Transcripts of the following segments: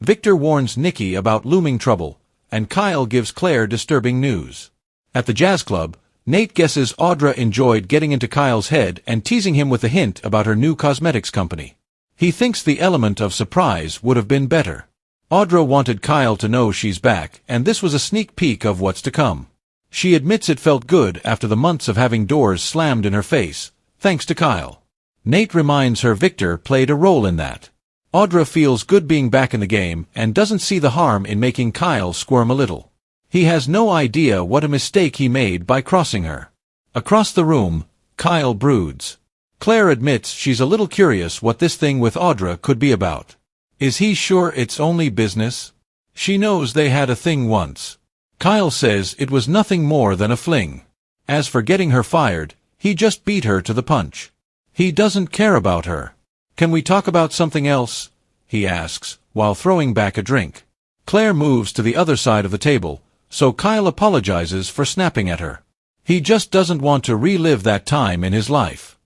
Victor warns Nikki about looming trouble, and Kyle gives Claire disturbing news. At the jazz club, Nate guesses Audra enjoyed getting into Kyle's head and teasing him with a hint about her new cosmetics company. He thinks the element of surprise would have been better. Audra wanted Kyle to know she's back, and this was a sneak peek of what's to come. She admits it felt good after the months of having doors slammed in her face, thanks to Kyle. Nate reminds her Victor played a role in that. Audra feels good being back in the game and doesn't see the harm in making Kyle squirm a little. He has no idea what a mistake he made by crossing her. Across the room, Kyle broods. Claire admits she's a little curious what this thing with Audra could be about. Is he sure it's only business? She knows they had a thing once. Kyle says it was nothing more than a fling. As for getting her fired, he just beat her to the punch. He doesn't care about her. Can we talk about something else? He asks, while throwing back a drink. Claire moves to the other side of the table, so Kyle apologizes for snapping at her. He just doesn't want to relive that time in his life.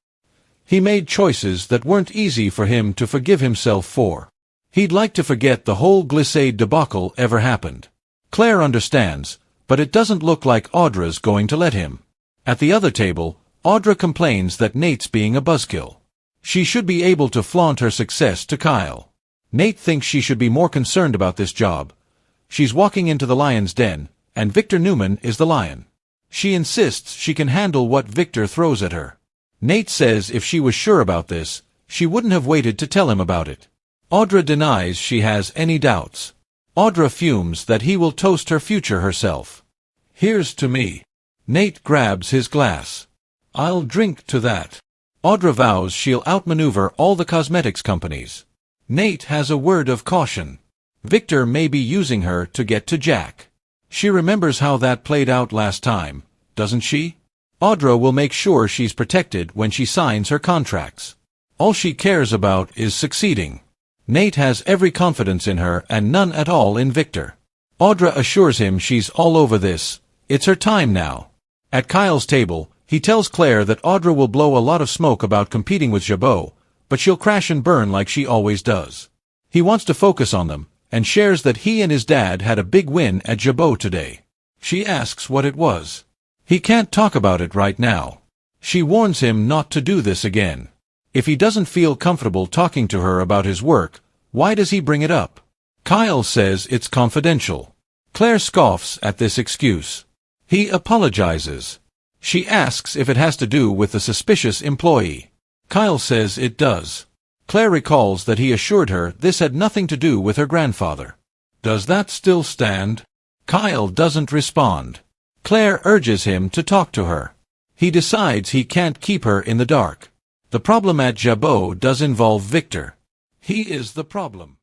He made choices that weren't easy for him to forgive himself for. He'd like to forget the whole Glissade debacle ever happened. Claire understands, but it doesn't look like Audra's going to let him. At the other table, Audra complains that Nate's being a buzzkill. She should be able to flaunt her success to Kyle. Nate thinks she should be more concerned about this job. She's walking into the lion's den, and Victor Newman is the lion. She insists she can handle what Victor throws at her. Nate says if she was sure about this, she wouldn't have waited to tell him about it. Audra denies she has any doubts. Audra fumes that he will toast her future herself. Here's to me. Nate grabs his glass. I'll drink to that. Audra vows she'll outmaneuver all the cosmetics companies. Nate has a word of caution. Victor may be using her to get to Jack. She remembers how that played out last time, doesn't she? Audra will make sure she's protected when she signs her contracts. All she cares about is succeeding. Nate has every confidence in her and none at all in Victor. Audra assures him she's all over this. It's her time now. At Kyle's table, he tells Claire that Audra will blow a lot of smoke about competing with Jabot, but she'll crash and burn like she always does. He wants to focus on them, and shares that he and his dad had a big win at Jabot today. She asks what it was. He can't talk about it right now. She warns him not to do this again. If he doesn't feel comfortable talking to her about his work, why does he bring it up? Kyle says it's confidential. Claire scoffs at this excuse. He apologizes. She asks if it has to do with the suspicious employee. Kyle says it does. Claire recalls that he assured her this had nothing to do with her grandfather. Does that still stand? Kyle doesn't respond. Claire urges him to talk to her. He decides he can't keep her in the dark. The problem at Jabot does involve Victor. He is the problem.